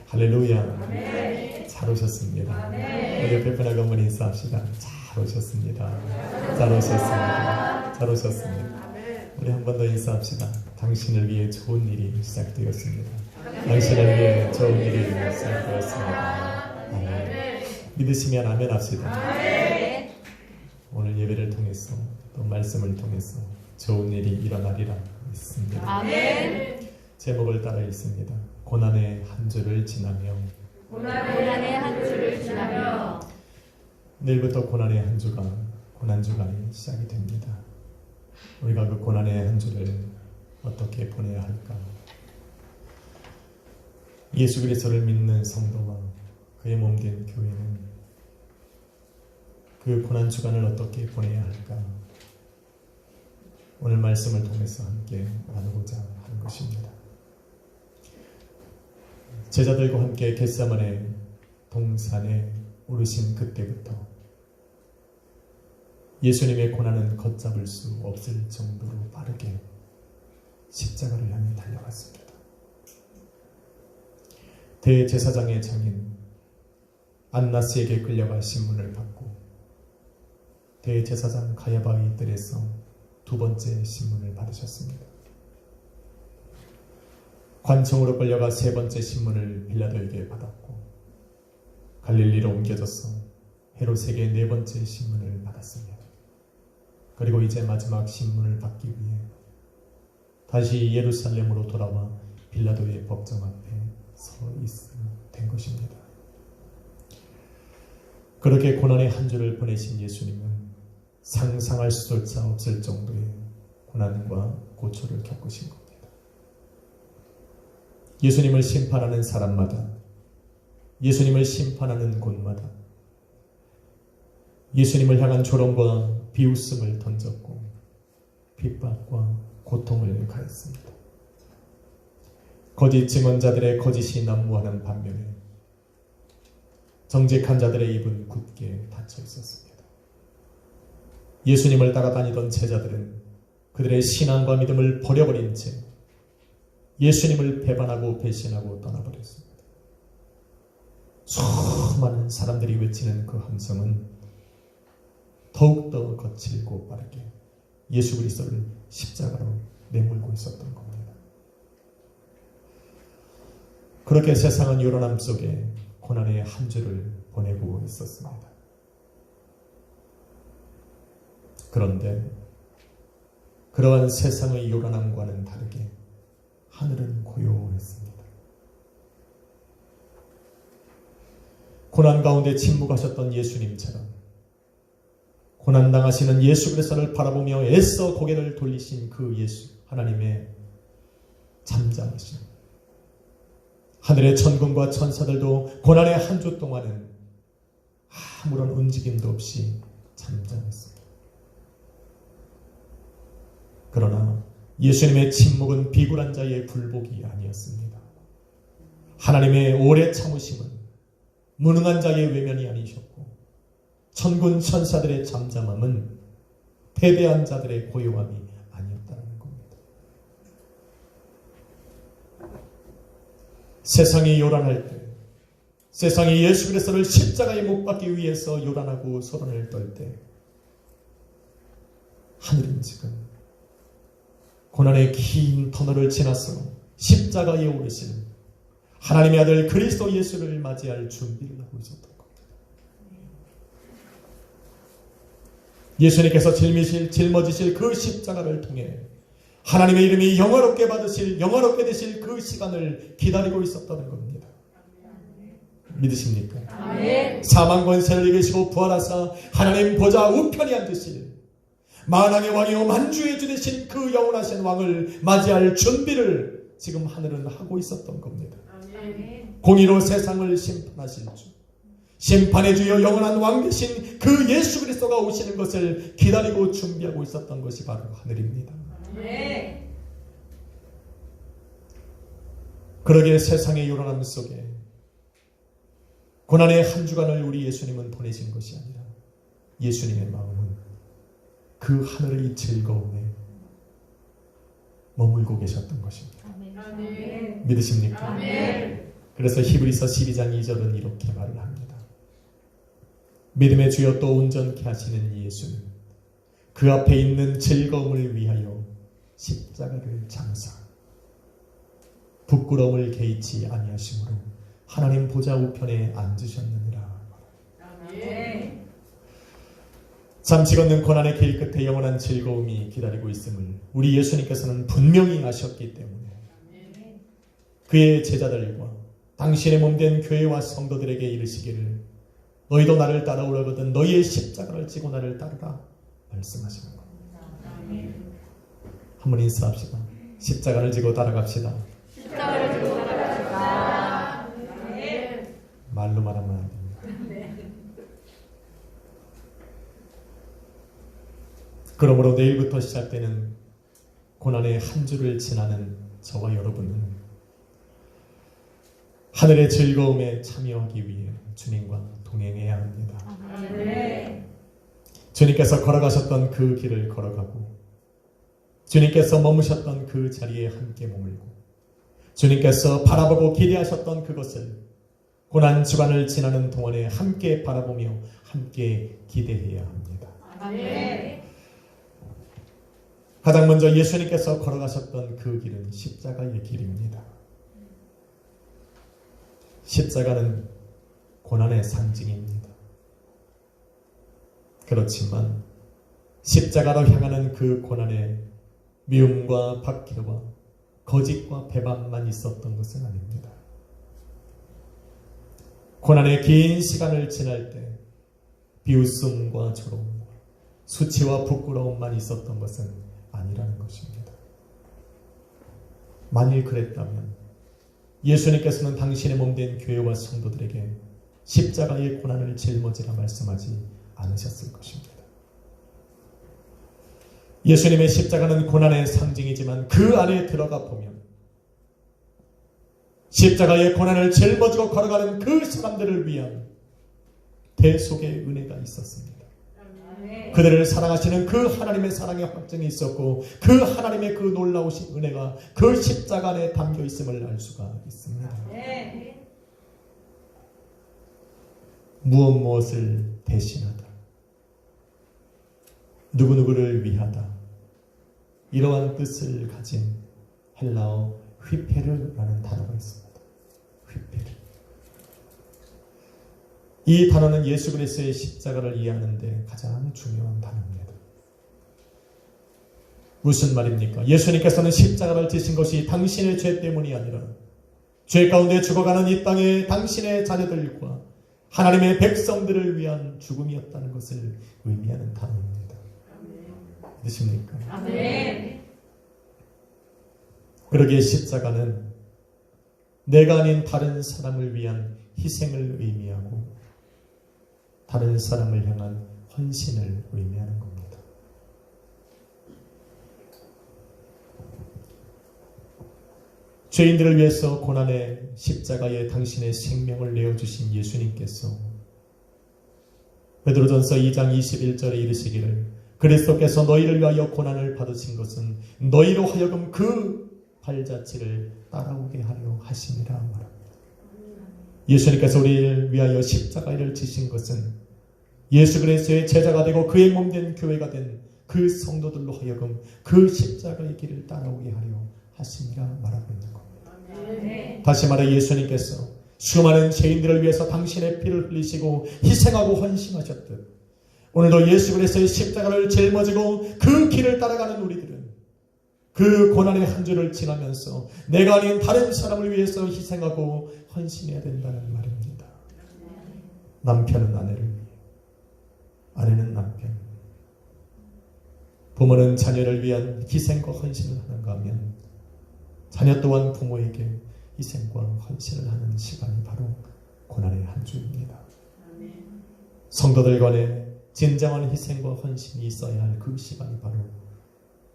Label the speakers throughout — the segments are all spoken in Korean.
Speaker 1: 할렐루야. 잘 오셨습니다. 우리 옆에 분하고 한번 인사합시다. 잘 오셨습니다. 잘 오셨습니다. 잘 오셨습니다. 우리 한 번 더 인사합시다. 당신을 위해 좋은 일이 시작되었습니다. 당신을 위해 좋은 일이 시작되었습니다. 아멘. 믿으시면 아멘 합시다. 오늘 예배를 통해서 또 말씀을 통해서 좋은 일이 일어나리라 믿습니다.
Speaker 2: 아멘.
Speaker 1: 제목을 따라 읽습니다. 고난의 한 주를 지나며.
Speaker 2: 고난의 한 주를 지나며.
Speaker 1: 내일부터 고난의 한 주가 고난주간이 시작이 됩니다. 우리가 그 고난의 한 주를 어떻게 보내야 할까? 예수 그리스도를 믿는 성도와 그의 몸된 교회는 그 고난 주간을 어떻게 보내야 할까? 오늘 말씀을 통해서 함께 나누고자 하는 것입니다. 제자들과 함께 겟세마네 동산에 오르신 그때부터 예수님의 고난은 걷잡을 수 없을 정도로 빠르게 십자가를 향해 달려갔습니다. 대제사장의 장인 안나스에게 끌려가 신문을 받고 대제사장 가야바의 뜰에서 두 번째 신문을 받으셨습니다. 관청으로 끌려가 세 번째 신문을 빌라도에게 받았고 갈릴리로 옮겨져서 헤롯에게 네 번째 신문을 받았습니다. 그리고 이제 마지막 신문을 받기 위해 다시 예루살렘으로 돌아와 빌라도의 법정 앞에 서 있게 된 것입니다. 그렇게 고난의 한 주를 보내신 예수님은 상상할 수조차 없을 정도의 고난과 고초를 겪으신 겁니다. 예수님을 심판하는 사람마다, 예수님을 심판하는 곳마다 예수님을 향한 조롱과 비웃음을 던졌고 핍박과 고통을 가했습니다. 거짓 증언자들의 거짓이 난무하는 반면에 정직한 자들의 입은 굳게 닫혀 있었습니다. 예수님을 따라다니던 제자들은 그들의 신앙과 믿음을 버려버린 채 예수님을 배반하고 배신하고 떠나버렸습니다. 수많은 사람들이 외치는 그 함성은 더욱더 거칠고 빠르게 예수 그리스도를 십자가로 내몰고 있었던 겁니다. 그렇게 세상은 요란함 속에 고난의 한 주를 보내고 있었습니다. 그런데 그러한 세상의 요란함과는 다르게 하늘은 고요했습니다. 고난 가운데 침묵하셨던 예수님처럼 고난당하시는 예수 그리스도를 바라보며 애써 고개를 돌리신 그 예수 하나님의 잠잠하심, 하늘의 천군과 천사들도 고난의 한 주 동안은 아무런 움직임도 없이 잠잠했습니다. 그러나 예수님의 침묵은 비굴한 자의 굴복이 아니었습니다. 하나님의 오래 참으심은 무능한 자의 외면이 아니셨고 천군 천사들의 잠잠함은 패배한 자들의 고요함이 아니었다는 겁니다. 세상이 요란할 때, 세상이 예수 그리스도를 십자가에 못 박기 위해서 요란하고 소란을 떨 때 하늘은 지금 고난의 긴 터널을 지나서 십자가에 오르시는 하나님의 아들 그리스도 예수를 맞이할 준비를 하고 있었던 겁니다. 예수님께서 짊어지실 그 십자가를 통해 하나님의 이름이 영화롭게 되실 그 시간을 기다리고 있었다는 겁니다. 믿으십니까?
Speaker 2: 아멘.
Speaker 1: 사망 권세를 이기시고 부활하사 하나님 보좌 우편에 앉으실 만왕의 왕이요 만주의 주 되신 그 영원하신 왕을 맞이할 준비를 지금 하늘은 하고 있었던 겁니다.
Speaker 2: 아멘.
Speaker 1: 공의로 세상을 심판하실 주, 심판의 주여 영원한 왕 되신 그 예수 그리스도가 오시는 것을 기다리고 준비하고 있었던 것이 바로 하늘입니다.
Speaker 2: 아멘.
Speaker 1: 그러기에 세상의 요란함 속에 고난의 한 주간을 우리 예수님은 보내신 것이 아니라 예수님의 마음은 그 하늘의 즐거움에 머물고 계셨던 것입니다.
Speaker 2: 아멘.
Speaker 1: 믿으십니까?
Speaker 2: 아멘.
Speaker 1: 그래서 히브리서 12장 2절은 이렇게 말을 합니다. 믿음의 주여 또 온전케 하시는 예수는 그 앞에 있는 즐거움을 위하여 십자가를 장사 부끄러움을 개의치 아니하심으로 하나님 보좌 우편에 앉으셨느니라.
Speaker 2: 아멘.
Speaker 1: 잠시 걷는 고난의 길 끝에 영원한 즐거움이 기다리고 있음을 우리 예수님께서는 분명히 아셨기 때문에 그의 제자들과 당신의 몸된 교회와 성도들에게 이르시기를 너희도 나를 따라오려거든 너희의 십자가를 지고 나를 따르라 말씀하시는 겁니다. 한번 인사합시다. 십자가를 지고 따라갑시다.
Speaker 2: 십자가를 지고 따라갑시다.
Speaker 1: 말로 말하면 안 됩니다. 그러므로 내일부터 시작되는 고난의 한 주를 지나는 저와 여러분은 하늘의 즐거움에 참여하기 위해 주님과 동행해야 합니다. 주님께서 걸어가셨던 그 길을 걸어가고 주님께서 머무셨던 그 자리에 함께 머물고 주님께서 바라보고 기대하셨던 그것을 고난 주간을 지나는 동안에 함께 바라보며 함께 기대해야 합니다. 가장 먼저 예수님께서 걸어가셨던 그 길은 십자가의 길입니다. 십자가는 고난의 상징입니다. 그렇지만 십자가로 향하는 그 고난에 미움과 박해와 거짓과 배반만 있었던 것은 아닙니다. 고난의 긴 시간을 지날 때 비웃음과 조롱, 수치와 부끄러움만 있었던 것은 아니라는 것입니다. 만일 그랬다면 예수님께서는 당신의 몸된 교회와 성도들에게 십자가의 고난을 짊어지라 말씀하지 않으셨을 것입니다. 예수님의 십자가는 고난의 상징이지만 그 안에 들어가 보면 십자가의 고난을 짊어지고 걸어가는 그 사람들을 위한 대속의 은혜가 있었습니다. 그들을 사랑하시는 그 하나님의 사랑의 확증이 있었고 그 하나님의 그 놀라우신 은혜가 그 십자가 안에 담겨 있음을 알 수가 있습니다. 무엇을 대신하다, 누구누구를 위하다, 이러한 뜻을 가진 헬라어 휘페르라는 단어가 있습니다. 휘페르. 이 단어는 예수 그리스도의 십자가를 이해하는 데 가장 중요한 단어입니다. 무슨 말입니까? 예수님께서는 십자가를 지신 것이 당신의 죄 때문이 아니라 죄 가운데 죽어가는 이 땅의 당신의 자녀들과 하나님의 백성들을 위한 죽음이었다는 것을 의미하는 단어입니다. 믿으십니까?
Speaker 2: 아멘.
Speaker 1: 그러기에 십자가는 내가 아닌 다른 사람을 위한 희생을 의미하고 다른 사람을 향한 헌신을 의미하는 겁니다. 죄인들을 위해서 고난의 십자가에 당신의 생명을 내어주신 예수님께서 베드로전서 2장 21절에 이르시기를 그리스도께서 너희를 위하여 고난을 받으신 것은 너희로 하여금 그 발자취를 따라오게 하려 하심이라 말합니다. 예수님께서 우리를 위하여 십자가를 지신 것은 예수 그리스도의 제자가 되고 그의 몸된 교회가 된 그 성도들로 하여금 그 십자가의 길을 따라오게 하려 하심이라 말하고 있는 겁니다. 다시 말해 예수님께서 수많은 죄인들을 위해서 당신의 피를 흘리시고 희생하고 헌신하셨듯 오늘도 예수 그리스도의 십자가를 짊어지고 그 길을 따라가는 우리들은 그 고난의 한 주를 지나면서 내가 아닌 다른 사람을 위해서 희생하고 헌신해야 된다는 말입니다. 남편은 아내를 위해, 아내는 남편, 부모는 자녀를 위한 희생과 헌신을 하는가 하면 자녀 또한 부모에게 희생과 헌신을 하는 시간이 바로 고난의 한 주입니다. 성도들 간에 진정한 희생과 헌신이 있어야 할 그 시간이 바로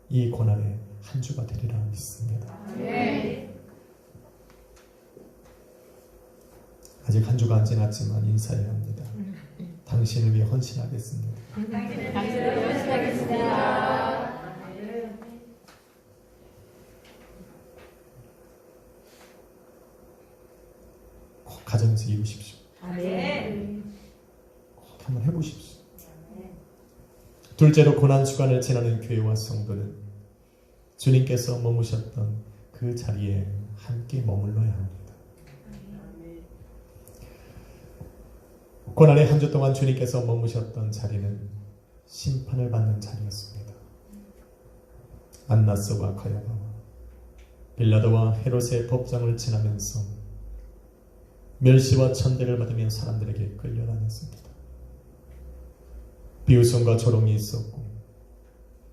Speaker 1: 이 고난의 한 주가 되리라 믿습니다. 아직 한 주가 안 지났지만 인사해야 합니다. 당신을 위해 헌신하겠습니다.
Speaker 2: 당신을 위해 헌신하겠습니다.
Speaker 1: 가정에서 이루십시오.
Speaker 2: 아멘.
Speaker 1: 한번 해보십시오. 둘째로 고난주간을 지나는 교회와 성도는 주님께서 머무셨던 그 자리에 함께 머물러야 합니다. 고난의 한 주 동안 주님께서 머무셨던 자리는 심판을 받는 자리였습니다. 안나스와 가야바와 빌라도와 헤롯의 법정을 지나면서 멸시와 천대를 받으며 사람들에게 끌려다녔습니다. 비웃음과 조롱이 있었고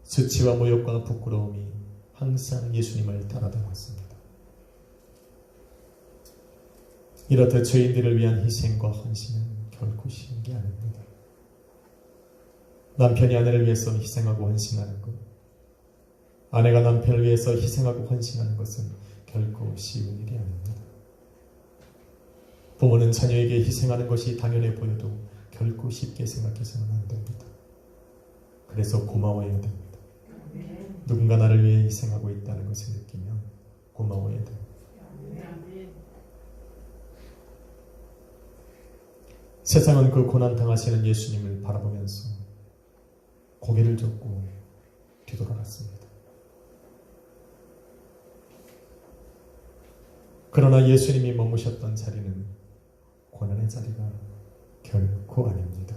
Speaker 1: 수치와 모욕과 부끄러움이 항상 예수님을 따라다녔습니다. 이렇듯 죄인들을 위한 희생과 헌신은 결코 쉬운 게 아닙니다. 남편이 아내를 위해서 희생하고 헌신하는 것, 아내가 남편을 위해서 희생하고 헌신하는 것은 결코 쉬운 일이 아닙니다. 부모는 자녀에게 희생하는 것이 당연해 보여도 결코 쉽게 생각해서는 안 됩니다. 그래서 고마워해야 됩니다. 누군가 나를 위해 희생하고 있다는 것을 느끼면 고마워해야 됩니다. 세상은 그 고난 당하시는 예수님을 바라보면서 고개를 젓고 뒤돌아갔습니다. 그러나 예수님이 머무셨던 자리는 고난의 자리가 결코 아닙니다.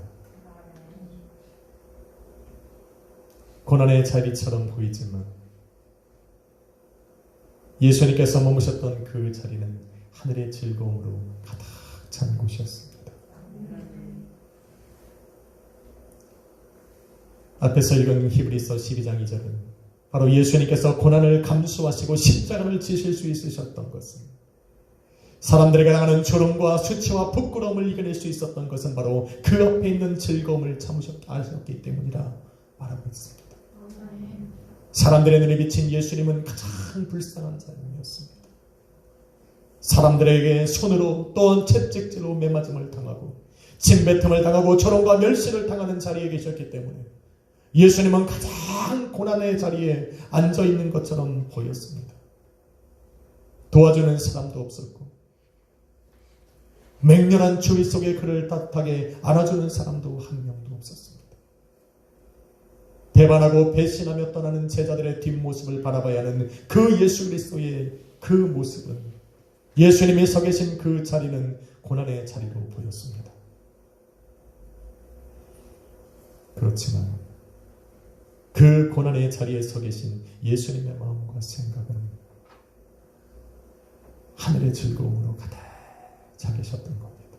Speaker 1: 고난의 자리처럼 보이지만 예수님께서 머무셨던 그 자리는 하늘의 즐거움으로 가득 찬 곳이었습니다. 앞에서 읽은 히브리서 12장 2절은 바로 예수님께서 고난을 감수하시고 십자가를 지실 수 있으셨던 것은, 사람들에게 당하는 조롱과 수치와 부끄러움을 이겨낼 수 있었던 것은 바로 그 앞에 있는 즐거움을 참으셨기 때문이라 말하고 있습니다. 사람들의 눈에 비친 예수님은 가장 불쌍한 사람이었습니다. 사람들에게 손으로 또한 채찍질로 매맞음을 당하고 침뱉음을 당하고 조롱과 멸시를 당하는 자리에 계셨기 때문에 예수님은 가장 고난의 자리에 앉아있는 것처럼 보였습니다. 도와주는 사람도 없었고 맹렬한 추위 속에 그를 따뜻하게 안아주는 사람도 한 명도 없었습니다. 배반하고 배신하며 떠나는 제자들의 뒷모습을 바라봐야 하는 그 예수 그리스도의 그 모습은, 예수님이 서 계신 그 자리는 고난의 자리로 보였습니다. 그렇지만 그 고난의 자리에 서 계신 예수님의 마음과 생각은 하늘의 즐거움으로 가득 차 계셨던 겁니다.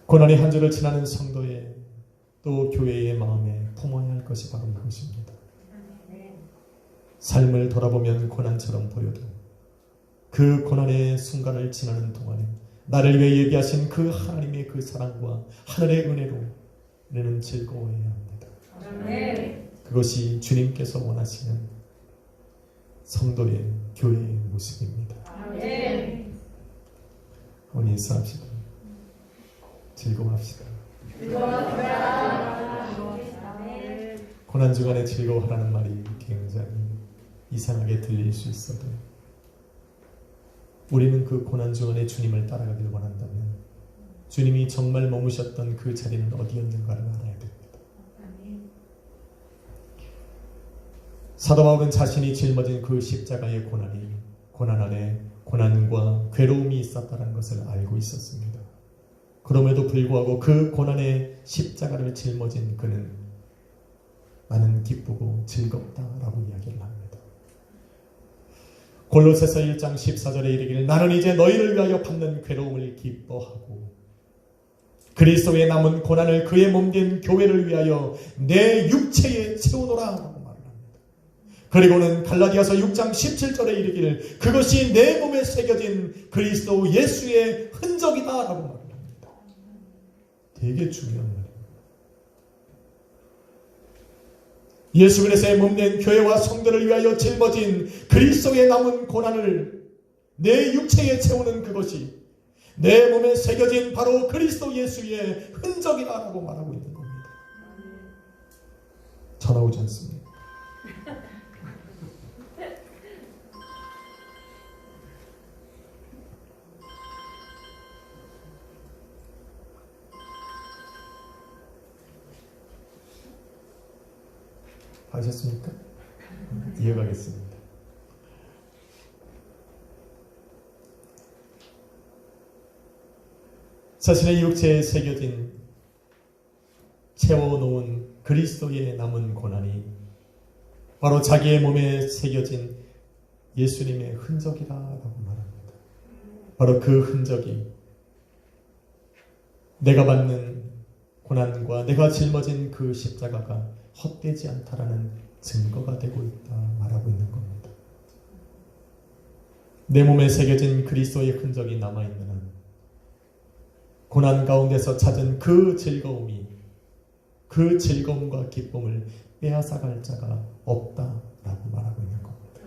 Speaker 1: 고난의 한 주를 지나는 성도의 또 교회의 마음에 품어야 할 것이 바로 이것입니다. 삶을 돌아보면 고난처럼 보여도 그 고난의 순간을 지나는 동안에 나를 위해 예비하신 그 하나님의 그 사랑과 하늘의 은혜로 우리는 즐거워해야 합니다. 그것이 주님께서 원하시는 성도의 교회의 모습입니다. 오늘 인사합시다. 즐거워합시다. 고난주간에 즐거워하라는 말이 굉장히 이상하게 들릴 수 있어도 우리는 그 고난주간에 주님을 따라가길 원한다면 주님이 정말 머무셨던 그 자리는 어디였는가를 알아야 됩니다. 사도 바울은 자신이 짊어진 그 십자가의 고난이 고난 안에 고난과 괴로움이 있었다는 것을 알고 있었습니다. 그럼에도 불구하고 그 고난의 십자가를 짊어진 그는 나는 기쁘고 즐겁다라고 이야기를 합니다. 골로새서 1장 14절에 이르기를 나는 이제 너희를 위하여 받는 괴로움을 기뻐하고 그리스도의 남은 고난을 그의 몸된 교회를 위하여 내 육체에 채우노라 라고 말을 합니다. 그리고는 갈라디아서 6장 17절에 이르기를 그것이 내 몸에 새겨진 그리스도 예수의 흔적이다 라고 말을 합니다. 되게 중요한 말입니다. 예수 그리스도의 몸된 교회와 성도를 위하여 짊어진 그리스도의 남은 고난을 내 육체에 채우는 그것이 내 몸에 새겨진 바로 그리스도 예수의 흔적이라고 말하고 있는 겁니다. 전화 오지 않습니까? 하셨습니까? 이어가겠습니다. 자신의 육체에 새겨진 채워놓은 그리스도의 남은 고난이 바로 자기의 몸에 새겨진 예수님의 흔적이라고 말합니다. 바로 그 흔적이 내가 받는 고난과 내가 짊어진 그 십자가가 헛되지 않다라는 증거가 되고 있다 말하고 있는 겁니다. 내 몸에 새겨진 그리스도의 흔적이 남아있는 한 고난 가운데서 찾은 그 즐거움이 그 즐거움과 기쁨을 빼앗아갈 자가 없다라고 말하고 있는 겁니다.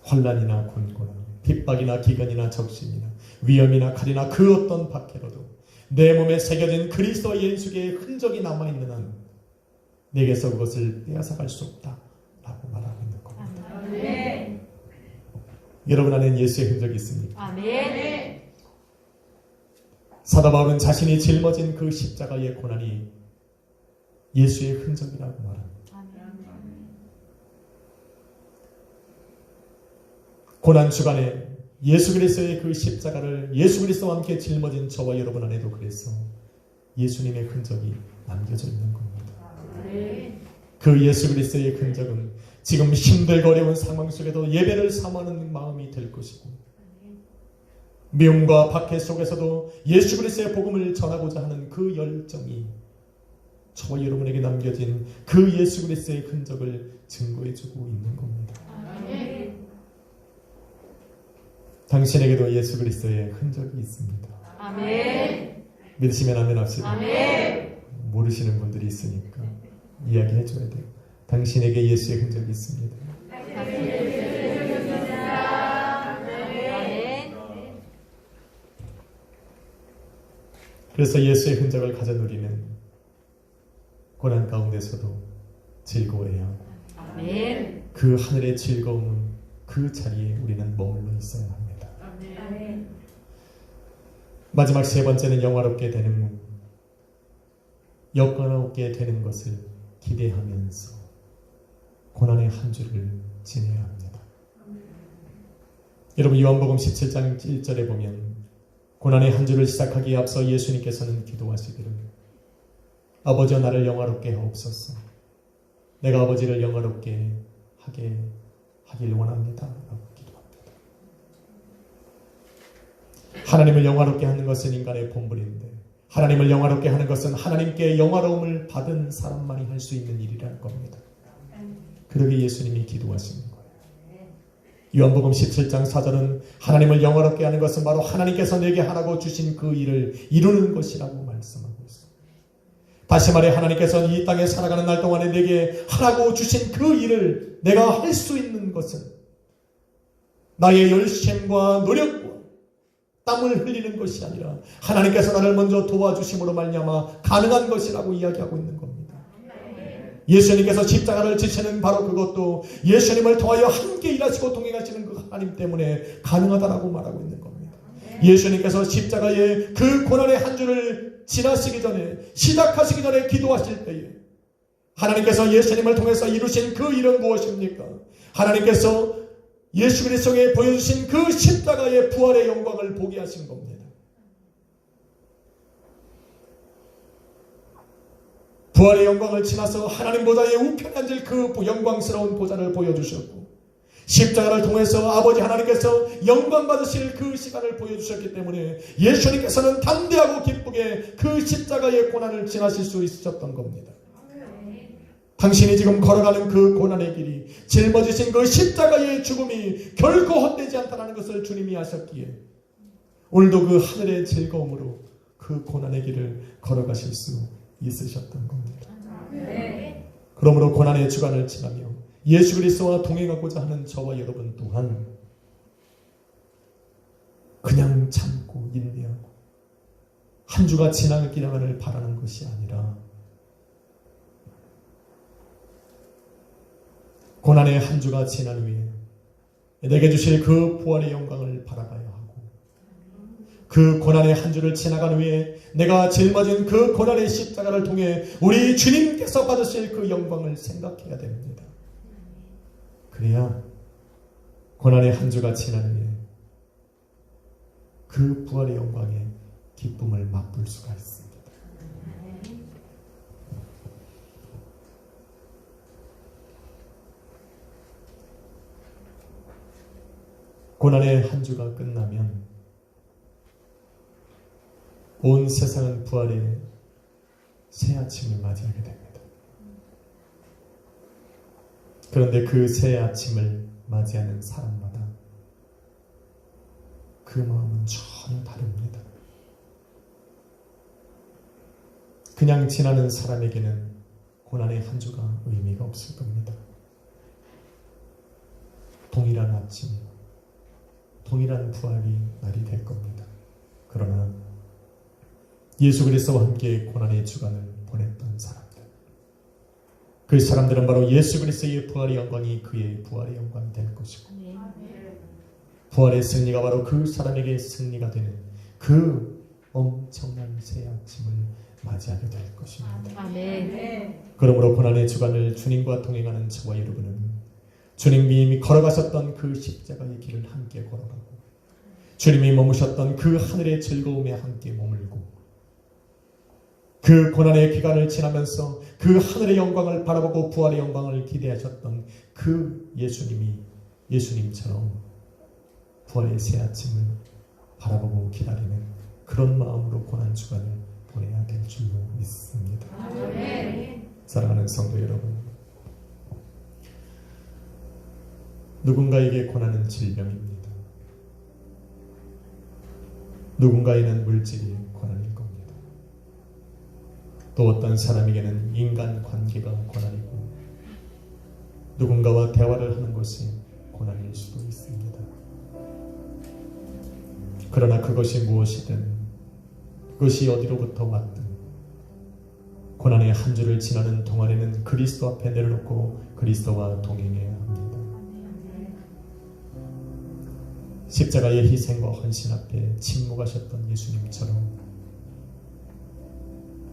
Speaker 1: 환난이나 곤고나 핍박이나 기근이나 적신이나 위험이나 칼이나 그 어떤 박해로도 내 몸에 새겨진 그리스도 예수의 흔적이 남아있는 한 내게서 그것을 빼앗아갈 수 없다라고 말하고 있는 겁니다.
Speaker 2: 아멘.
Speaker 1: 여러분 안에는 예수의 흔적이 있습니까?
Speaker 2: 아멘.
Speaker 1: 사도 바울은 자신이 짊어진 그 십자가의 고난이 예수의 흔적이라고 말합니다. 고난 주간에 예수 그리스도의 그 십자가를 예수 그리스도와 함께 짊어진 저와 여러분 안에도 그래서 예수님의 흔적이 남겨져 있는 겁니다. 그 예수 그리스도의 흔적은 지금 힘들고 어려운 상황 속에도 예배를 삼하는 마음이 될 것이고 미움과 박해 속에서도 예수 그리스도의 복음을 전하고자 하는 그 열정이 저와 여러분에게 남겨진 그 예수 그리스도의 흔적을 증거해주고 있는 겁니다. 당신에게도 예수 그리스도의 흔적이 있습니다.
Speaker 2: 아멘.
Speaker 1: 믿으시면 아멘 합시다.
Speaker 2: 아멘.
Speaker 1: 모르시는 분들이 있으니까 이야기해 줘야 돼요. 당신에게 예수의 흔적이 있습니다. 그래서 예수의 흔적을 가져 누리는 고난 가운데서도 즐거워해야 하고
Speaker 2: 아멘.
Speaker 1: 그 하늘의 즐거움은 그 자리에 우리는 머물러 있어야 합니다.
Speaker 2: 아멘.
Speaker 1: 마지막 세 번째는 영화롭게 되는 영화롭게 되는 것을 기대하면서 고난의 한 주를 지내야 합니다. 여러분 요한복음 17장 1절에 보면 고난의 한 주를 시작하기에 앞서 예수님께서는 기도하시기를 아버지여 나를 영화롭게 하옵소서. 내가 아버지를 영화롭게 하길 원합니다. 라고 기도합니다. 하나님을 영화롭게 하는 것은 인간의 본분인데 하나님을 영화롭게 하는 것은 하나님께 영화로움을 받은 사람만이 할 수 있는 일이라는 겁니다. 그러게 예수님이 기도하시는 거예요. 요한복음 17장 4절은 하나님을 영화롭게 하는 것은 바로 하나님께서 내게 하라고 주신 그 일을 이루는 것이라고 말씀하고 있습니다. 다시 말해 하나님께서 이 땅에 살아가는 날 동안에 내게 하라고 주신 그 일을 내가 할 수 있는 것은 나의 열심과 노력과 땀을 흘리는 것이 아니라 하나님께서 나를 먼저 도와주심으로 말미암아 가능한 것이라고 이야기하고 있는 겁니다. 예수님께서 십자가를 지시는 바로 그것도 예수님을 통하여 함께 일하시고 동행하시는 그 하나님 때문에 가능하다라고 말하고 있는 겁니다. 예수님께서 십자가의 그 고난의 한 주를 지나시기 전에 시작하시기 전에 기도하실 때에 하나님께서 예수님을 통해서 이루신 그 일은 무엇입니까? 하나님께서 예수 그리스도에 보여주신 그 십자가의 부활의 영광을 보게 하신 겁니다. 부활의 영광을 지나서 하나님 보좌의 우편에 앉을 그 영광스러운 보좌를 보여주셨고 십자가를 통해서 아버지 하나님께서 영광 받으실 그 시간을 보여주셨기 때문에 예수님께서는 담대하고 기쁘게 그 십자가의 고난을 지나실 수 있으셨던 겁니다. 당신이 지금 걸어가는 그 고난의 길이 짊어지신 그 십자가의 죽음이 결코 헛되지 않다는 것을 주님이 아셨기에 오늘도 그 하늘의 즐거움으로 그 고난의 길을 걸어가실 수 있으셨던 겁니다. 그러므로 고난의 주간을 지나며 예수 그리스도와 동행하고자 하는 저와 여러분 또한 그냥 참고 인내하고 한 주가 지나기만을 바라는 것이 아니라 고난의 한 주가 지난 후에 내게 주실 그 부활의 영광을 바라봐야 하고 그 고난의 한 주를 지나간 후에 내가 짊어진 그 고난의 십자가를 통해 우리 주님께서 받으실 그 영광을 생각해야 됩니다. 그래야 고난의 한 주가 지난 후에 그 부활의 영광의 기쁨을 맛볼 수가 있습니다. 고난의 한 주가 끝나면 온 세상은 부활의 새 아침을 맞이하게 됩니다. 그런데 그 새 아침을 맞이하는 사람마다 그 마음은 전혀 다릅니다. 그냥 지나는 사람에게는 고난의 한 주가 의미가 없을 겁니다. 동일한 아침, 동일한 부활이 날이 될 겁니다. 그러나 예수 그리스도와 함께 고난의 주간을 보냈던 사람들, 그 사람들은 바로 예수 그리스도의 부활의 영광이 그의 부활의 영광이 될 것이고, 부활의 승리가 바로 그 사람에게 승리가 되는 그 엄청난 새 아침을 맞이하게 될 것입니다.
Speaker 2: 아멘.
Speaker 1: 그러므로 고난의 주간을 주님과 동행하는 저와 여러분은 주님이 걸어가셨던 그 십자가의 길을 함께 걸어가고, 주님이 머무셨던 그 하늘의 즐거움에 함께 머물고, 그 고난의 기간을 지나면서 그 하늘의 영광을 바라보고 부활의 영광을 기대하셨던 그 예수님처럼 부활의 새 아침을 바라보고 기다리는 그런 마음으로 고난 주간을 보내야 될 줄로 믿습니다.
Speaker 2: 아멘.
Speaker 1: 사랑하는 성도 여러분, 누군가에게 고난은 질병입니다. 누군가에는 물질이 고난일 겁니다. 또 어떤 사람에게는 인간 관계가 고난이고, 누군가와 대화를 하는 것이 고난일 수도 있습니다. 그러나 그것이 무엇이든, 그것이 어디로부터 왔든, 고난의 한 주를 지나는 동안에는 그리스도 앞에 내려놓고 그리스도와 동행해야 합니다. 십자가의 희생과 헌신 앞에 침묵하셨던 예수님처럼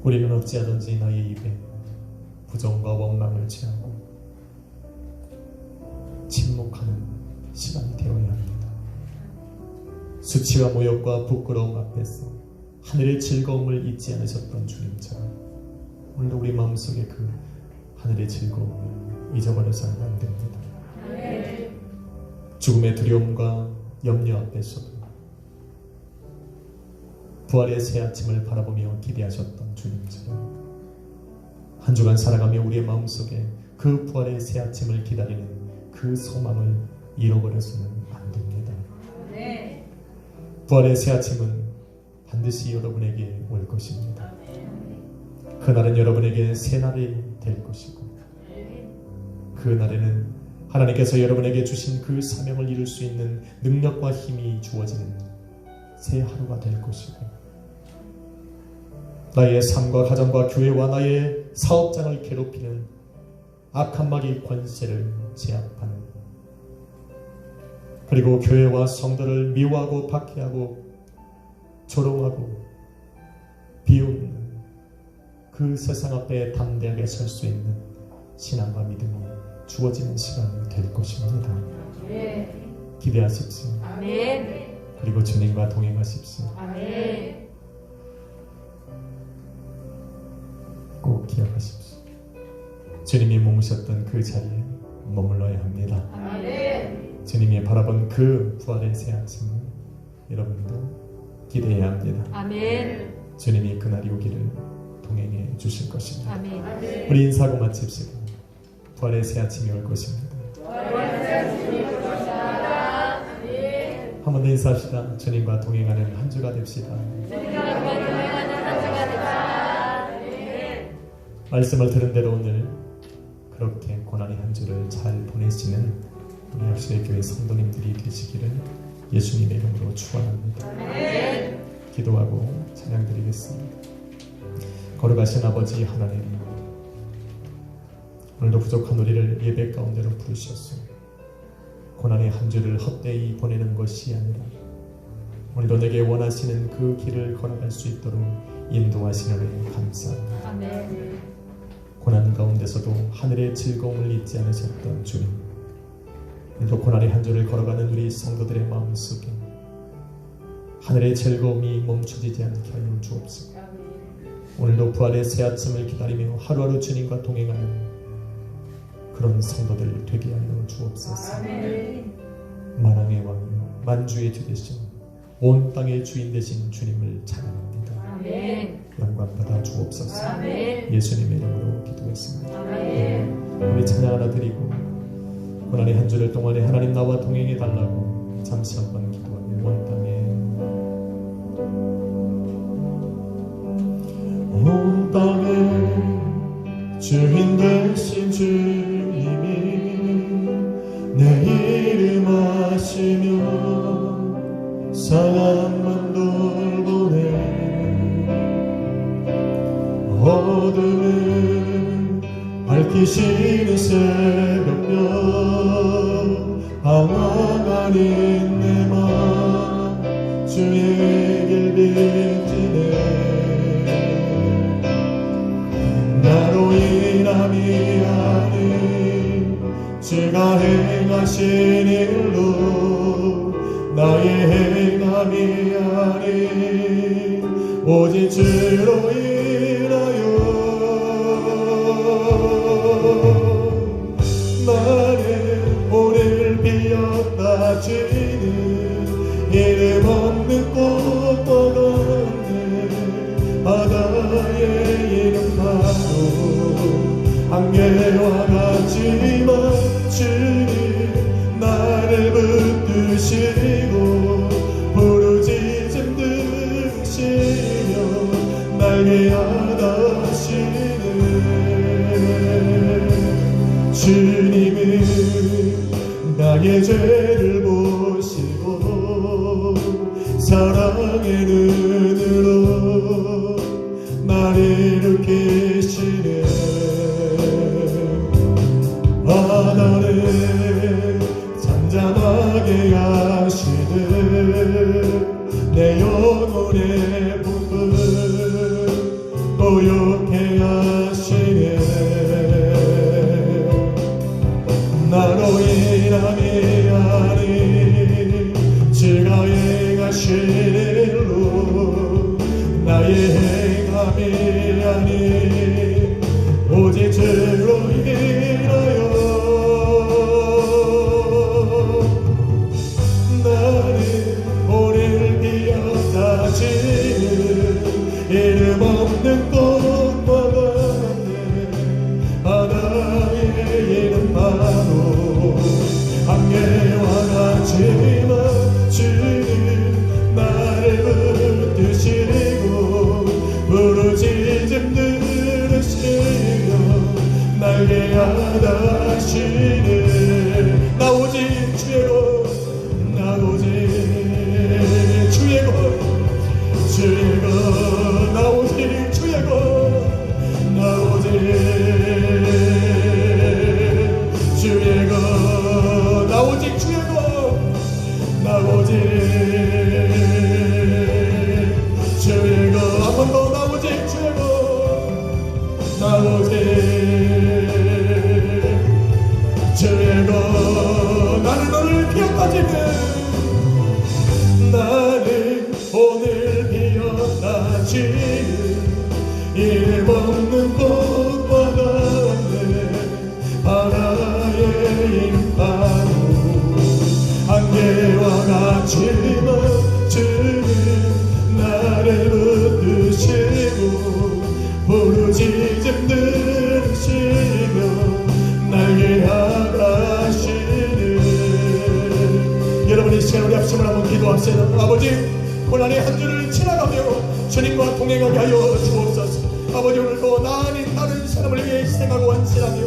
Speaker 1: 우리는 어찌하든지 나의 입에 부정과 원망을 취하고 침묵하는 시간이 되어야 합니다. 수치와 모욕과 부끄러움 앞에서 하늘의 즐거움을 잊지 않으셨던 주님처럼 오늘도 우리 마음속에 그 하늘의 즐거움을 잊어버려서는 안 됩니다. 죽음의 두려움과 염려 앞에서도 부활의 새 아침을 바라보며 기대하셨던 주님처럼 한 주간 살아가며 우리의 마음속에 그 부활의 새 아침을 기다리는 그 소망을 잃어버려서는 안 됩니다. 부활의 새 아침은 반드시 여러분에게 올 것입니다. 그날은 여러분에게 새 날이 될 것이고, 그 날에는 하나님께서 여러분에게 주신 그 사명을 이룰 수 있는 능력과 힘이 주어지는 새 하루가 될 것이고, 나의 삶과 가정과 교회와 나의 사업장을 괴롭히는 악한 마귀 권세를 제압하는, 그리고 교회와 성도를 미워하고 박해하고 조롱하고 비웃는 그 세상 앞에 담대하게 설 수 있는 신앙과 믿음이 주어지는 시간이 될 것입니다. 기대하십시오.
Speaker 2: 아멘.
Speaker 1: 그리고 주님과 동행하십시오.
Speaker 2: 아멘.
Speaker 1: 꼭 기억하십시오. 주님이 머무셨던 그 자리에 머물러야 합니다.
Speaker 2: 아멘.
Speaker 1: 주님이 바라본 그 부활의 새 아침을 여러분도 기대해야 합니다.
Speaker 2: 아멘.
Speaker 1: 주님이 그날이 오기를 동행해 주실 것입니다.
Speaker 2: 아멘.
Speaker 1: 우리 인사하고 마칩시다. 부활의 새 아침이 올 것입니다. 한 번 더 인사합시다. 주님과 동행하는 한 주가 됩시다. 말씀을 들은 대로 오늘 그렇게 고난의 한 주를 잘 보내시는 우리 약수의 교회 성도님들이 되시기를 예수님의 이름으로 축원합니다. 기도하고 찬양드리겠습니다. 걸어가신 아버지 하나님, 오늘도 부족한 우리를 예배 가운데로 부르셨소. 고난의 한 주를 헛되이 보내는 것이 아니라 오늘도 내게 원하시는 그 길을 걸어갈 수 있도록 인도하시는 은혜 감사합니다.
Speaker 2: 아멘.
Speaker 1: 고난 가운데서도 하늘의 즐거움을 잊지 않으셨던 주님, 오늘도 고난의 한 주를 걸어가는 우리 성도들의 마음속에 하늘의 즐거움이 멈춰지지 않게 하여 주옵소서. 오늘도 부활의 새 아침을 기다리며 하루하루 주님과 동행하는 그런 성도들 되게 하여 주옵소서.
Speaker 2: 아멘.
Speaker 1: 만왕의 왕이요 만주의 주 되신 온 땅의 주인 되신 주님을 찬양합니다.
Speaker 2: 아멘.
Speaker 1: 영광 받아 주옵소서.
Speaker 2: 아멘.
Speaker 1: 예수님의 이름으로 기도했습니다.
Speaker 2: 아멘.
Speaker 1: 우리 찬양 하나 드리고 고난의 한 주를 동안에 하나님 나와 동행해 달라고 잠시 한번 기도하며 온 땅에 주인 되신 주님이 내 이름 아시며 사랑만 돌보네. 어둠을 밝히시는 새벽별 방황 아닌 내 맘 주의 길 비치네. 나로 인함이 아닌 주가 행하신 일로 나의 행함이 아닌 오직 주로 인하여 나는 오늘 비었다 지는 이름 없는 꽃과 같네. 바다의 이름 파도 안개와 같지만 주님 나를 붙드시고 부르짖음 들으시며 날개 하다시네. 주님은 나의 죄를 보시고 사랑의 눈으로 나를 일으키시네. 바다를 잠잠하게 하시듯 내 영혼의 부분 고요케 하시네. 나로 인함이 아닌 주가 행하신 일로 나의 행함이 아닌 오직 주로 인하여 나는 오늘 비었다 지는 이름 없는 꽃과 같네. 바다의 이름 바로 안개와 같지만 주는 나를 붙드시고 부르짖음 들으시며 날개 하다시네. 나 오직 주의 것, 나 오직 주의 것, 주의 것, 나 오직 주의 것, 나 오직 주의 것, 나 오직 주의 것, 나 오직 주의 것, 한 번 더 나 오직 주의 것, 나 오직 주의 것. 나는 오늘 비었다지는 나는 오늘 비었다지는 이름 없는 꽃과 같네. 바다의 이름 바로 안개와 같지만 주는 나를 붙드시고 부르짖음 들으시며 날개 하다시네. 여러분 이 시간 우리 합심을 한번 기도합시다. 아버지, 고난의 한 주를 지나가며 주님과 동행하게 하여 주옵소서. 아버지, 오늘도 나 아닌 다른 사람을 위해 희생하고 헌신하며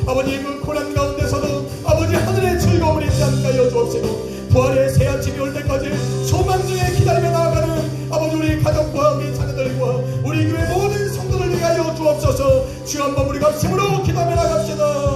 Speaker 1: 아버지 그 고난 가운데서도 아버지 하늘의 즐거움을 잊지 않게 하여 주옵시고 부활의 새 아침이 올 때까지 소망 중에 기다리며 나아가는 아버지 우리 가족과 우리 자녀들과 우리 교회 모든 성도들 위하여 주옵소서. 주여 한번 우리가 힘으로 기도하며 나갑시다.